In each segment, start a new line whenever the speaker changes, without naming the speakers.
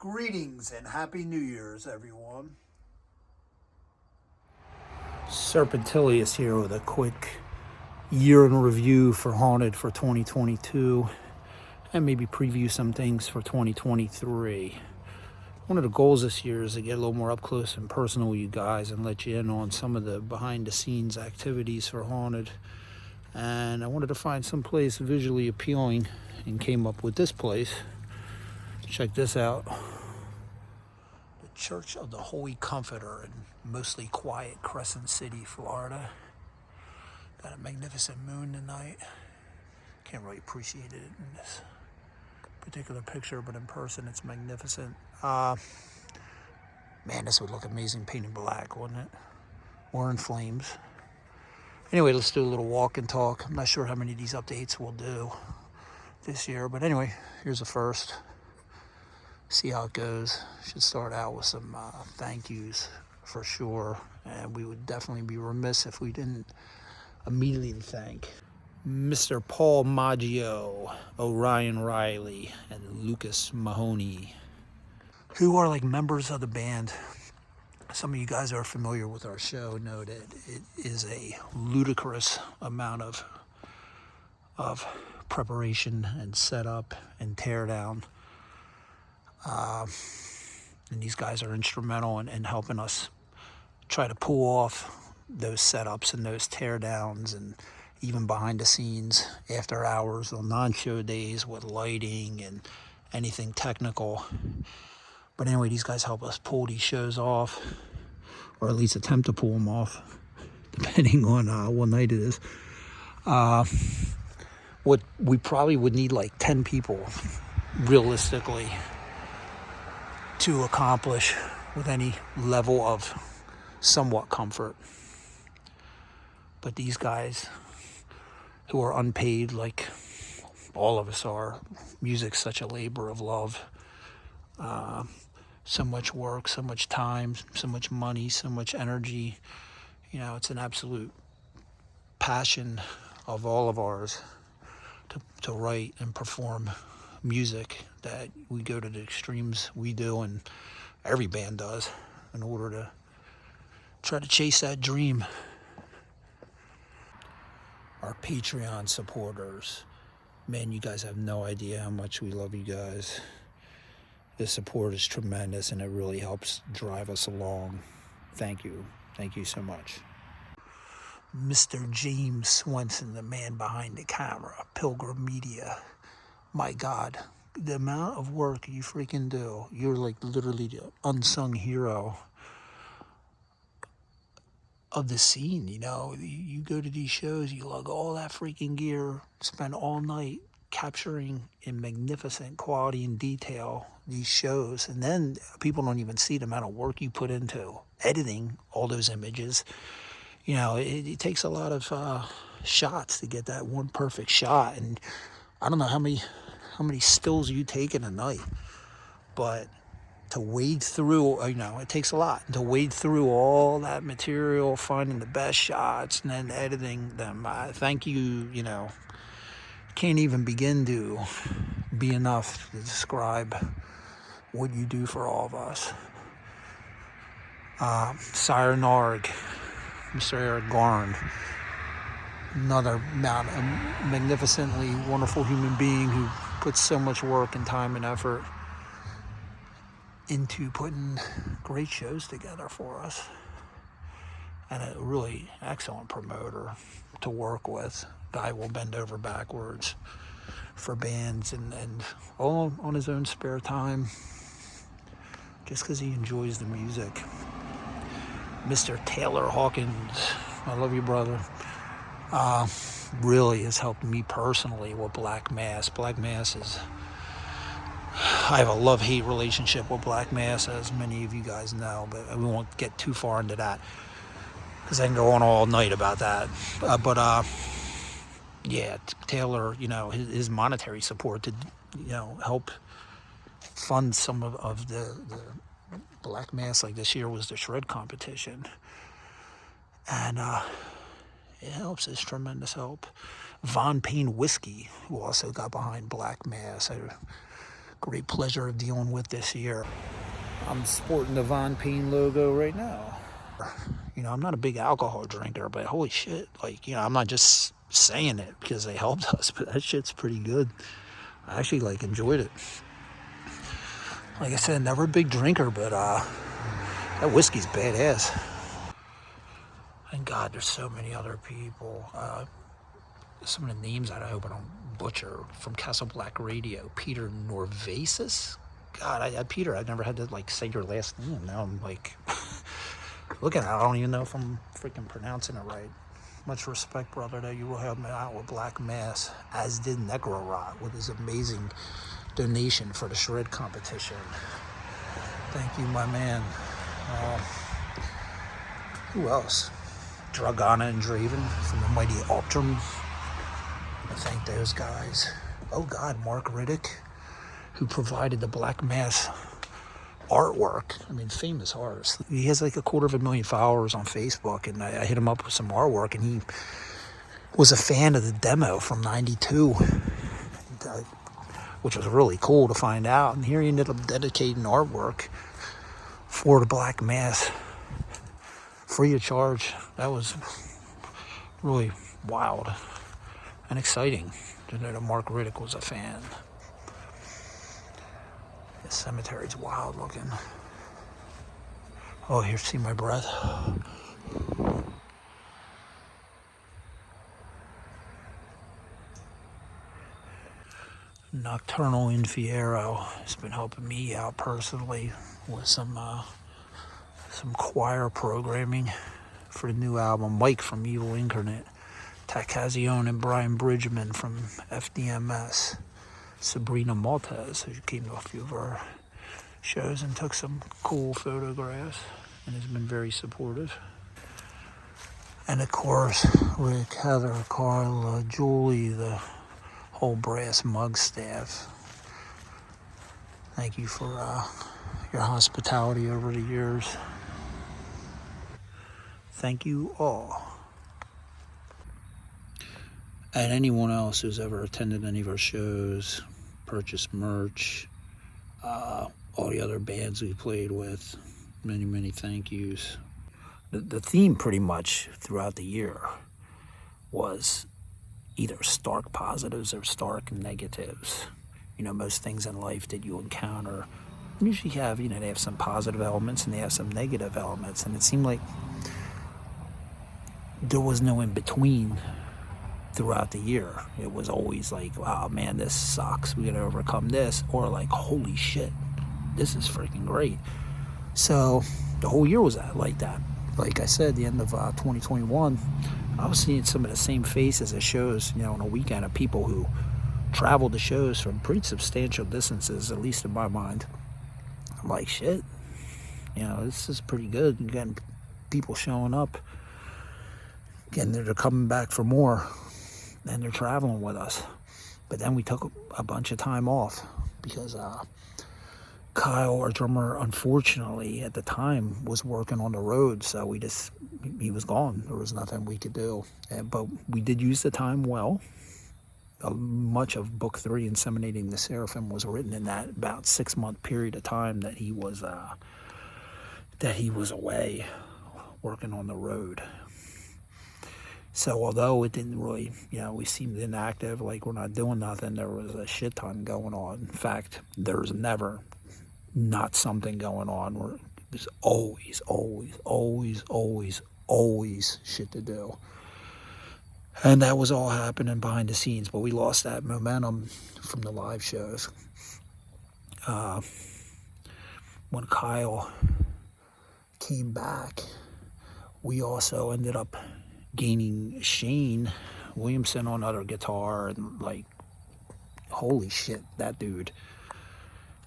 Greetings and Happy New Year's, everyone.
Serpentilius here with a quick year in review for Haunted for 2022 and maybe preview some things for 2023. One of the goals this year is to get a little more up close and personal with you guys and let you in on some of the behind the scenes activities for Haunted. And I wanted to find some place visually appealing and came up with this place. Check this out. The Church of the Holy Comforter in mostly quiet Crescent City, Florida. Got a magnificent moon tonight. Can't really appreciate it in this particular picture, but in person it's magnificent. Man, this would look amazing painted black, wouldn't it? Or in flames. Anyway, let's do a little walk and talk. I'm not sure how many of these updates we'll do this year, but anyway, here's the first. See how it goes. Should start out with some thank yous for sure, and we would definitely be remiss if we didn't immediately thank Mr. Paul Maggio, Orion Riley, and Lucas Mahoney, who are like members of the band. Some of you guys are familiar with our show know that it is a ludicrous amount of preparation and setup and teardown. And these guys are instrumental in helping us try to pull off those setups and those teardowns, and even behind the scenes after hours on non-show days with lighting and anything technical. But anyway, these guys help us pull these shows off, or at least attempt to pull them off, depending on what night it is. What we probably would need like 10 people realistically to accomplish with any level of somewhat comfort. But these guys who are unpaid, like all of us are, music's such a labor of love. So much work, so much time, so much money, so much energy. You know, it's an absolute passion of all of ours to write and perform music, that we go to the extremes we do, and every band does, in order to try to chase that dream. Our Patreon supporters, man, you guys have no idea how much we love you guys. The support is tremendous, and it really helps drive us along. Thank you so much. Mr. James Swenson, the man behind the camera, Pilgrim Media. My God, the amount of work you freaking do. You're like literally the unsung hero of the scene, you know. You go to these shows, you lug all that freaking gear, spend all night capturing in magnificent quality and detail these shows, and then people don't even see the amount of work you put into editing all those images. You know, it takes a lot of shots to get that one perfect shot, and I don't know how many stills you take in a night, but to wade through, you know, it takes a lot to wade through all that material, finding the best shots, and then editing them. Thank you. You know, can't even begin to be enough to describe what you do for all of us. Sire Narg, Mr. Eric Garn, another magnificently wonderful human being who puts so much work and time and effort into putting great shows together for us, and a really excellent promoter to work with. Guy will bend over backwards for bands, and all on his own spare time, just because he enjoys the music. Mr. Taylor Hawkins, I love you, brother. Really has helped me personally with Black Mass. Black Mass is, I have a love-hate relationship with Black Mass, as many of you guys know, but we won't get too far into that, because I can go on all night about that. Yeah, Taylor, you know, his monetary support to, you know, help fund some of the Black Mass, like this year was the shred competition, and it helps. It's tremendous help. Von Payne Whiskey, who also got behind Black Mass, great pleasure of dealing with this year. I'm sporting the Von Payne logo right now. You know, I'm not a big alcohol drinker, but holy shit, like, you know, I'm not just saying it because they helped us, but that shit's pretty good. I actually, like, enjoyed it. Like I said, never a big drinker, but that whiskey's badass. And God, there's so many other people. Some of the names that I hope I don't butcher from Castle Black Radio. Peter Norvasis. God, Peter, I never had to like say your last name. Now I'm like, looking at it, I don't even know if I'm freaking pronouncing it right. Much respect, brother, that you will help me out with Black Mass, as did Necrorot with his amazing donation for the shred competition. Thank you, my man. Who else? Dragana and Draven from the mighty Optrum. I thank those guys. Oh God, Mark Riddick, who provided the Black Mass artwork. I mean, famous artist. He has like 250,000 followers on Facebook, and I hit him up with some artwork, and he was a fan of the demo from '92, which was really cool to find out. And here he ended up dedicating artwork for the Black Mass, free of charge. That was really wild and exciting to know that Mark Riddick was a fan. The cemetery's wild looking. Oh, here, see my breath. Nocturnal Infiero has been helping me out personally with some choir programming for the new album. Mike from Evil Incarnate, Takazion and Brian Bridgman from FDMS, Sabrina Maltez, who came to a few of our shows and took some cool photographs and has been very supportive. And of course, Rick, Heather, Carla, Julie, the whole Brass Mug staff. Thank you for your hospitality over the years. Thank you all. And anyone else who's ever attended any of our shows, purchased merch, all the other bands we played with, many, many thank yous. The theme pretty much throughout the year was either stark positives or stark negatives. You know, most things in life that you encounter usually have, you know, they have some positive elements and they have some negative elements. And it seemed like there was no in between throughout the year. It was always like, oh man, this sucks, we gotta overcome this, or like, holy shit, this is freaking great. So the whole year was like that. Like I said, the end of 2021, I was seeing some of the same faces at shows, you know, on a weekend of people who traveled to shows from pretty substantial distances, at least in my mind. I'm like, shit, you know, this is pretty good. You're getting people showing up, and they're coming back for more, and they're traveling with us. But then we took a bunch of time off because Kyle, our drummer, unfortunately at the time was working on the road, so he was gone. There was nothing we could do. But we did use the time well. Much of Book 3, Inseminating the Seraphim, was written in that about 6-month period of time that he was away working on the road. So although it didn't really, you know, we seemed inactive, like we're not doing nothing, there was a shit ton going on. In fact, there's never not something going on. There's always shit to do. And that was all happening behind the scenes, but we lost that momentum from the live shows. When Kyle came back, we also ended up gaining Shane Williamson on other guitar, and like, holy shit, that dude.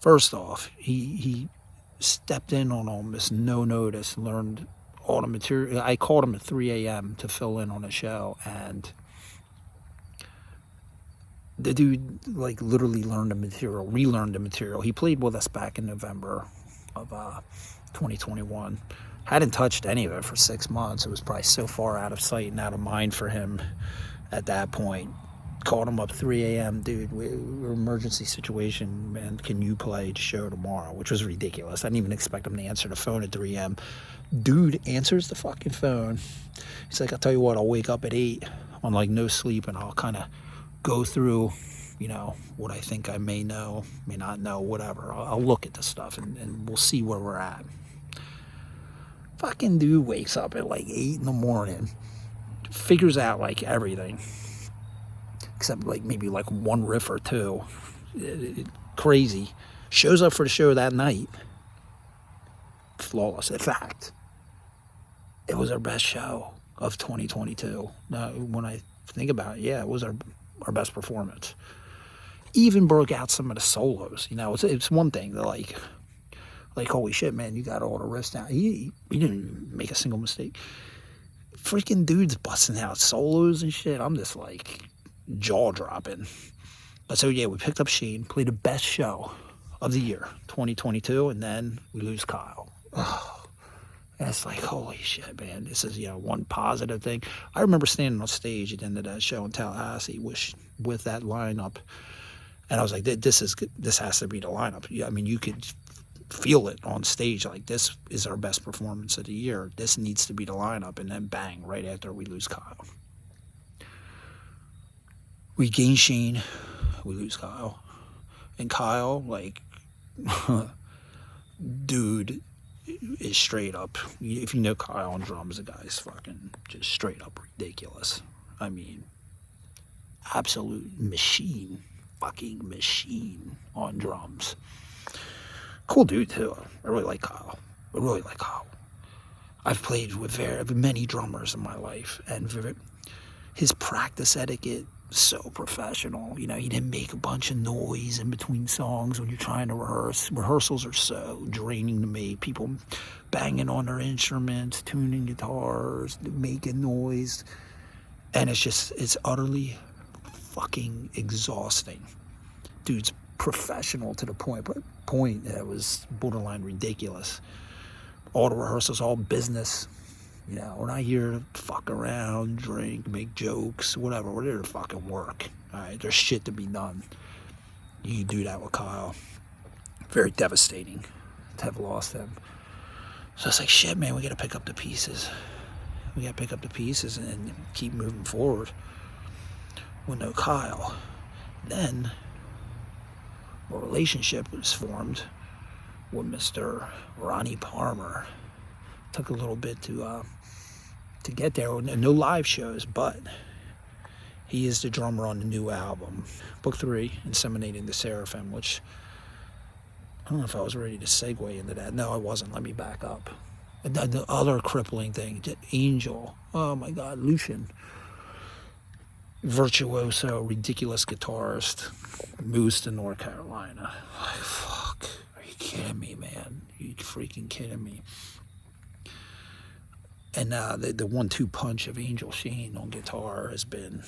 First off, he stepped in on almost no notice, learned all the material. I called him at 3 a.m. to fill in on a show, and the dude like literally learned the material, relearned the material. He played with us back in November of 2021. Hadn't touched any of it for 6 months. It was probably so far out of sight and out of mind for him at that point. Called him up 3 a.m. Dude, we're emergency situation, man. Can you play the show tomorrow? Which was ridiculous. I didn't even expect him to answer the phone at 3 a.m. Dude answers the fucking phone. He's like, I'll tell you what, I'll wake up at 8 on like no sleep and I'll kind of go through, what I think I may know, may not know, whatever. I'll look at the stuff and we'll see where we're at. Fucking dude wakes up at like 8 in the morning, figures out like everything. Except like maybe like one riff or two. Crazy. Shows up for the show that night. Flawless. In fact, it was our best show of 2022. When I think about it, it was our best performance. Even broke out some of the solos. It's one thing to like holy shit, man, you got all the riffs down. He didn't make a single mistake. Freaking dudes busting out solos and shit. I'm just like jaw dropping. But so we picked up Sheen, played the best show of the year 2022, and then we lose Kyle. And it's like, holy shit, man, this is one positive thing. I remember standing on stage at the end of that show in Tallahassee with that lineup, and I was like, this has to be the lineup. I mean, you could feel it on stage, like this is our best performance of the year, this needs to be the lineup. And then bang, right after we lose Kyle. We gain Sheen, we lose Kyle. And Kyle, like, dude is straight up, if you know Kyle on drums, the guy's fucking just straight up ridiculous. I mean, absolute machine, fucking machine on drums. Cool dude too. I really like Kyle. I've played with many drummers in my life, and his practice etiquette, so professional. He didn't make a bunch of noise in between songs when you're trying to rehearse. Rehearsals are so draining to me. People banging on their instruments, tuning guitars, making noise. And it's utterly fucking exhausting. Dude's professional to the point that was borderline ridiculous. All the rehearsals, all business. We're not here to fuck around, drink, make jokes, whatever. We're here to fucking work. All right, there's shit to be done. You do that with Kyle. Very devastating to have lost him. So it's like, shit, man, we got to pick up the pieces. We got to pick up the pieces and keep moving forward with no Kyle. Then a relationship was formed with Mr. Ronnie Palmer. Took a little bit to get there. No live shows, but he is the drummer on the new album, Book 3, Inseminating the Seraphim, which I don't know if I was ready to segue into that. No, I wasn't. Let me back up. The other crippling thing, Angel. Oh my God, Lucian. Virtuoso, ridiculous guitarist, moves to North Carolina. Like, fuck. Are you kidding me, man? Are you freaking kidding me? And the 1-2 punch of Angel Sheen on guitar has been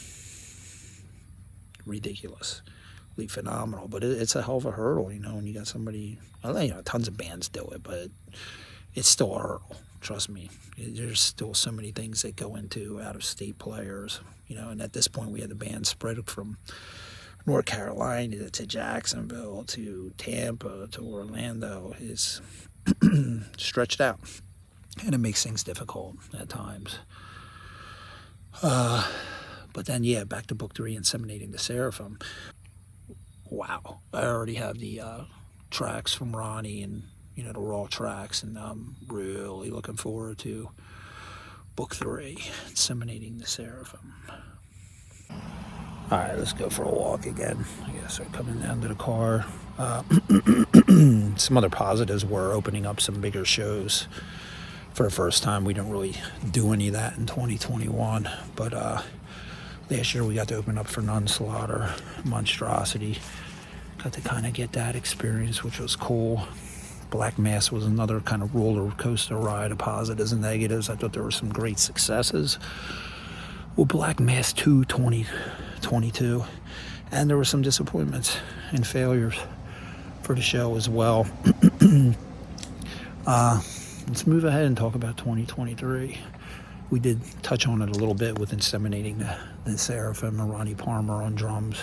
ridiculously phenomenal. But it's a hell of a hurdle, when you got somebody. Tons of bands do it, but it's still a hurdle. Trust me. There's still so many things that go into out-of-state players, And at this point, we had the band spread from North Carolina to Jacksonville to Tampa to Orlando. Is stretched out. And it makes things difficult at times. But then, back to Book 3, Inseminating the Seraphim. Wow. I already have the tracks from Ronnie and, the raw tracks. And I'm really looking forward to Book 3, Inseminating the Seraphim. All right, let's go for a walk again. I guess we're coming down to the car. Some other positives were opening up some bigger shows. For the first time, we didn't really do any of that in 2021, but last year we got to open up for Nunslaughter, Monstrosity. Got to kind of get that experience, which was cool. Black Mass was another kind of roller coaster ride of positives and negatives. I thought there were some great successes with Black Mass 2 2022, and there were some disappointments and failures for the show as well. Let's move ahead and talk about 2023. We did touch on it a little bit with inseminating the Seraphim and Ronnie Palmer on drums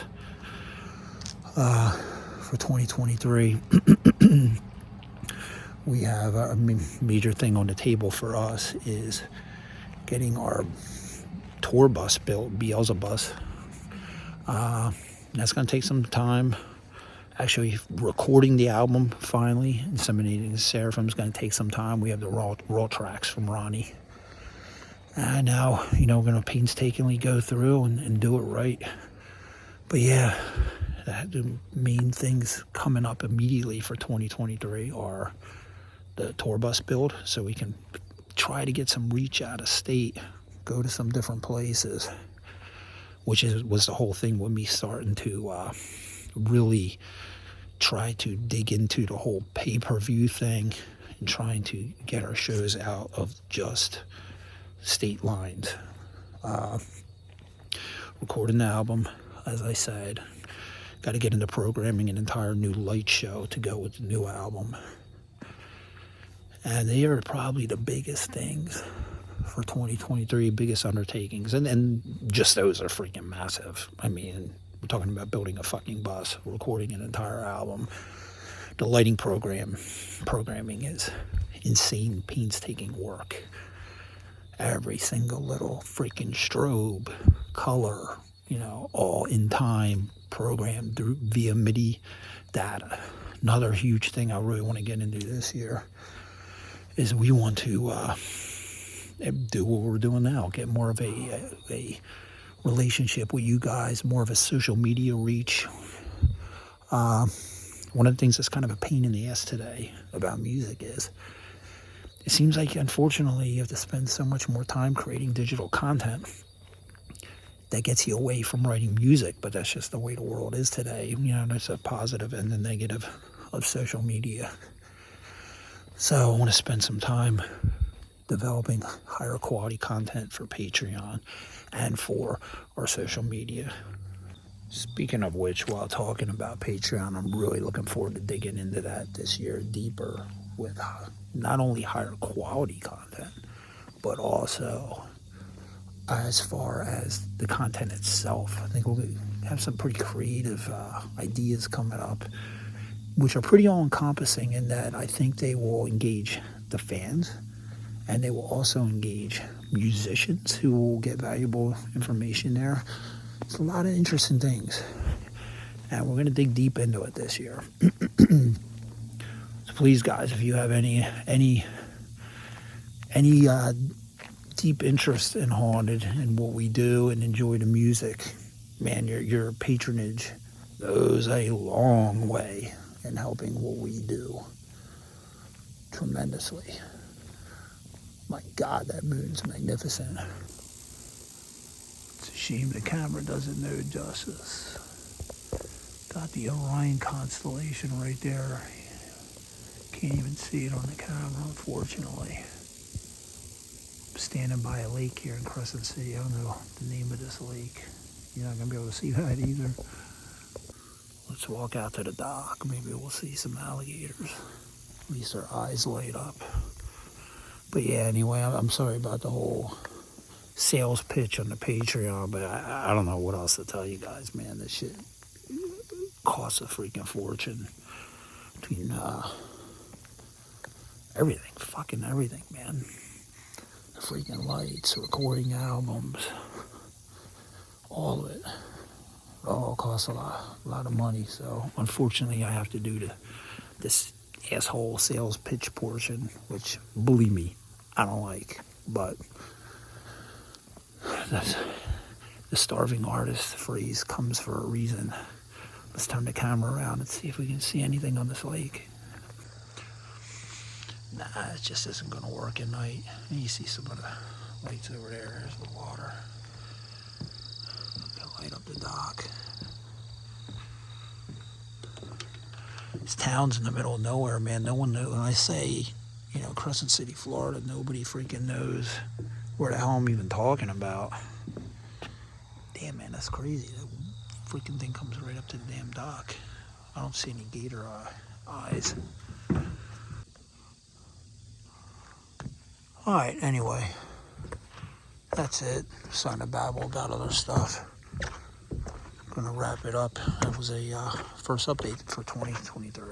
for 2023. We have a major thing on the table for us is getting our tour bus built, Beelzebus. That's going to take some time. Actually, recording the album finally, inseminating the Seraphim is going to take some time. We have the raw tracks from Ronnie. And now, we're going to painstakingly go through and do it right. But yeah, the main things coming up immediately for 2023 are the tour bus build, so we can try to get some reach out of state, go to some different places, which was the whole thing with me starting to really try to dig into the whole pay-per-view thing and trying to get our shows out of just state lines. Recording the album, as I said, got to get into programming an entire new light show to go with the new album. And they are probably the biggest things for 2023, biggest undertakings. And just those are freaking massive. I mean, we're talking about building a fucking bus, recording an entire album. The lighting programming is insane, painstaking work. Every single little freaking strobe, color, all in time, programmed through via MIDI data. Another huge thing I really want to get into this year is we want to do what we're doing now, get more of a relationship with you guys, more of a social media reach. One of the things that's kind of a pain in the ass today about music is it seems like, unfortunately, you have to spend so much more time creating digital content that gets you away from writing music, but that's just the way the world is today. There's a positive and the negative of social media. So I want to spend some time developing higher quality content for Patreon and for our social media. Speaking of which, while talking about Patreon, I'm really looking forward to digging into that this year deeper with not only higher quality content, but also as far as the content itself. I think we'll have some pretty creative ideas coming up, which are pretty all-encompassing in that I think they will engage the fans, and they will also engage musicians who will get valuable information there. It's a lot of interesting things, and we're going to dig deep into it this year. So please, guys, if you have any deep interest in Haunted and what we do and enjoy the music, man, your patronage goes a long way in helping what we do tremendously. My God, that moon's magnificent. It's a shame the camera doesn't know justice. Got the Orion constellation right there. Can't even see it on the camera, unfortunately. I'm standing by a lake here in Crescent City. I don't know the name of this lake. You're not going to be able to see that either. Let's walk out to the dock. Maybe we'll see some alligators. At least our eyes light up. But yeah, anyway, I'm sorry about the whole sales pitch on the Patreon, but I don't know what else to tell you guys, man. This shit costs a freaking fortune. Between fucking everything, man. The freaking lights, recording albums, all of it. It all costs a lot of money. So unfortunately, I have to do this asshole sales pitch portion, which, believe me, I don't like. But that's the starving artist phrase comes for a reason. Let's turn the camera around and see if we can see anything on this lake. Nah, it just isn't going to work at night. And you see some of the lights over there. There's the water. Gonna light up the dock. This town's in the middle of nowhere, man. No one knows. When I say, Crescent City, Florida, nobody freaking knows where the hell I'm even talking about. Damn, man, that's crazy. That freaking thing comes right up to the damn dock. I don't see any gator eyes. Alright, anyway. that's it. Starting to babble about other stuff. Gonna wrap it up. That was a first update for 2023.